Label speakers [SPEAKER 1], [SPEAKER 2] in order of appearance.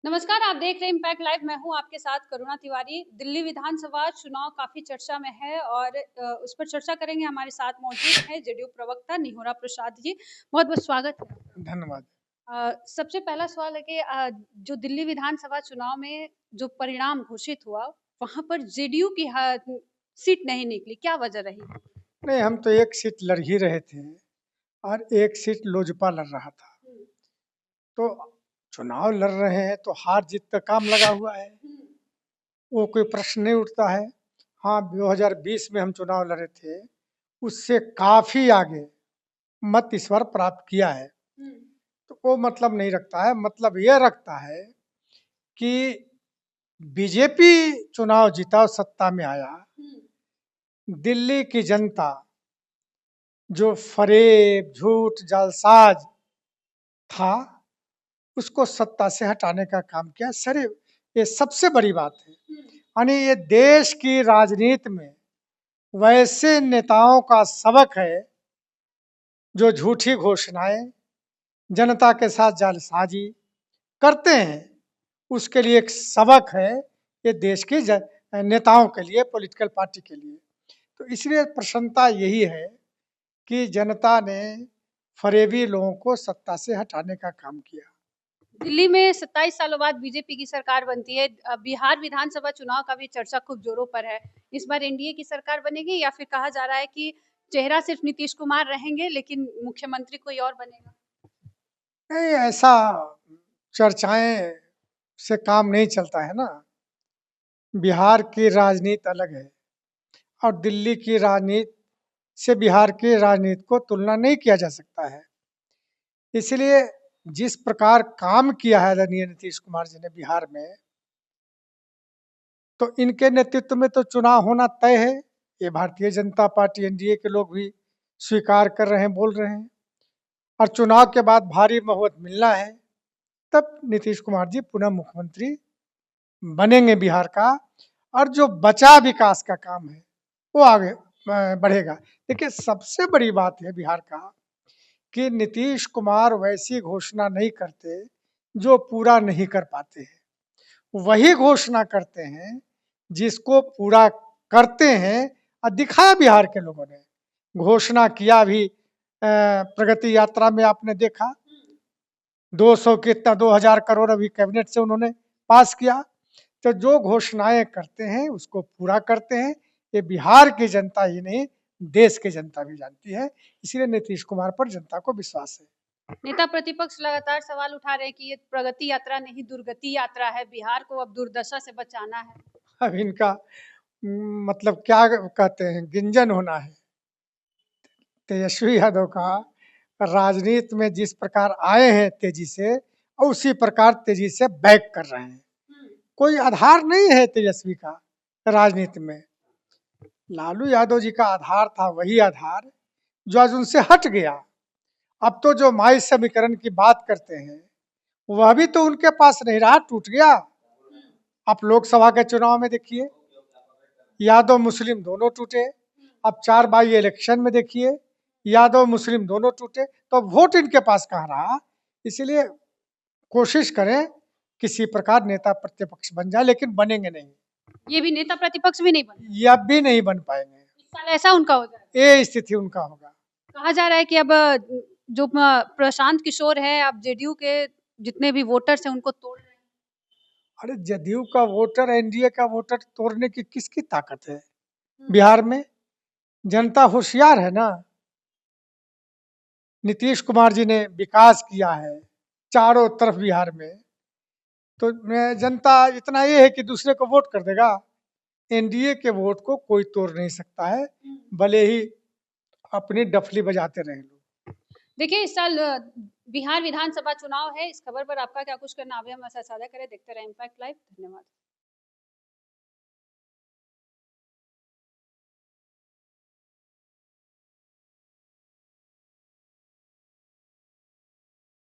[SPEAKER 1] नमस्कार, आप देख रहे हैं इम्पैक्ट लाइव। मैं हूं आपके साथ करुणा तिवारी। दिल्ली विधानसभा चुनाव काफी चर्चा में है और उस पर चर्चा करेंगे। हमारे साथ मौजूद है जेडीयू प्रवक्ता निहोरा प्रसाद जी। बहुत बहुत स्वागत है।
[SPEAKER 2] धन्यवाद।
[SPEAKER 1] सबसे पहला सवाल है कि जो दिल्ली विधानसभा चुनाव में जो परिणाम घोषित हुआ, वहां पर जेडीयू की सीट नहीं निकली, क्या वजह रही?
[SPEAKER 2] नहीं, हम तो एक सीट लड़ ही रहे थे और एक सीट लोजपा लड़ रहा था। तो चुनाव लड़ रहे हैं तो हार जीत का काम लगा हुआ है, वो कोई प्रश्न नहीं उठता है। हाँ, 2020 में हम चुनाव लड़े थे, उससे काफी आगे मत इस बार प्राप्त किया है। तो वो मतलब नहीं रखता है, मतलब ये रखता है कि बीजेपी चुनाव जीता और सत्ता में आया। दिल्ली की जनता जो फरेब, झूठ, जालसाज था, उसको सत्ता से हटाने का काम किया। सर, ये सबसे बड़ी बात है। यानी ये देश की राजनीति में वैसे नेताओं का सबक है जो झूठी घोषणाएं, जनता के साथ जालसाजी करते हैं। उसके लिए एक सबक है ये देश के नेताओं के लिए, पॉलिटिकल पार्टी के लिए। तो इसलिए प्रसन्नता यही है कि जनता ने फरेबी लोगों को सत्ता से हटाने का काम किया।
[SPEAKER 1] दिल्ली में 27 सालों बाद बीजेपी की सरकार बनती है। बिहार विधानसभा चुनाव का भी चर्चा खूब जोरों पर है। इस बार एनडीए की सरकार बनेगी या फिर कहा जा रहा है कि चेहरा सिर्फ नीतीश कुमार रहेंगे लेकिन मुख्यमंत्री कोई और बनेगा?
[SPEAKER 2] नहीं, ऐसा चर्चाएं से काम नहीं चलता है ना। बिहार की राजनीति अलग है और दिल्ली की राजनीति से बिहार की राजनीति को तुलना नहीं किया जा सकता है। इसलिए जिस प्रकार काम किया है आदरणीय नीतीश कुमार जी ने बिहार में, तो इनके नेतृत्व में तो चुनाव होना तय है। ये भारतीय जनता पार्टी, एनडीए के लोग भी स्वीकार कर रहे हैं, बोल रहे हैं। और चुनाव के बाद भारी बहुमत मिलना है, तब नीतीश कुमार जी पुनः मुख्यमंत्री बनेंगे बिहार का। और जो बचा विकास का काम है वो आगे बढ़ेगा। देखिए, सबसे बड़ी बात है बिहार का कि नीतीश कुमार वैसी घोषणा नहीं करते जो पूरा नहीं कर पाते हैं। वही घोषणा करते हैं जिसको पूरा करते हैं। और दिखाया बिहार के लोगों ने। घोषणा किया भी प्रगति यात्रा में आपने देखा, 200 कितना 2000 करोड़ अभी कैबिनेट से उन्होंने पास किया। तो जो घोषणाएं करते हैं उसको पूरा करते हैं। ये बिहार की जनता ही नहीं, देश की जनता भी जानती है। इसलिए नीतीश कुमार पर जनता को विश्वास है।
[SPEAKER 1] नेता प्रतिपक्ष लगातार सवाल उठा रहे हैं कि ये प्रगति यात्रा नहीं दुर्गति यात्रा है, बिहार को अब दुर्दशा से बचाना है।
[SPEAKER 2] अब इनका मतलब क्या कहते हैं, गिंजन होना है। तेजस्वी यादव का राजनीति में जिस प्रकार आए हैं तेजी से, और उसी प्रकार तेजी से बैक कर रहे हैं। कोई आधार नहीं है तेजस्वी का राजनीति में। लालू यादव जी का आधार था वही आधार जो आज उनसे हट गया। अब तो जो माई समीकरण की बात करते हैं वह भी तो उनके पास नहीं रहा, टूट गया। आप लोकसभा के चुनाव में देखिए, यादव मुस्लिम दोनों टूटे। अब 4 बाई इलेक्शन में देखिए, यादव मुस्लिम दोनों टूटे। तो वोट इनके पास कहाँ रहा? इसलिए कोशिश करें किसी प्रकार नेता प्रतिपक्ष बन जाए, लेकिन बनेंगे नहीं।
[SPEAKER 1] ये भी नेता प्रतिपक्ष भी नहीं बने,
[SPEAKER 2] ये अब भी नहीं बन पाएंगे।
[SPEAKER 1] इस साल ऐसा उनका हो जाए।
[SPEAKER 2] ये स्थिति उनका होगा।
[SPEAKER 1] कहा जा रहा है कि अब जो प्रशांत किशोर है, अब जेडीयू के जितने भी वोटर्स हैं उनको तोड़ रहे हैं।
[SPEAKER 2] अरे, जदयू का वोटर, एनडीए का वोटर तोड़ने की किसकी ताकत है बिहार में? जनता होशियार है ना। नीतीश कुमार जी ने विकास किया है चारों तरफ बिहार में। तो जनता इतना ये है कि दूसरे को वोट कर देगा। एनडीए के वोट को कोई तोड़ नहीं सकता है, भले ही अपनी डफली बजाते रहे लोग।
[SPEAKER 1] देखिए, इस साल बिहार विधानसभा चुनाव है। इस खबर पर आपका क्या कुछ करना, अभी हम साझा करें। देखते रहे इम्पैक्ट लाइव। धन्यवाद।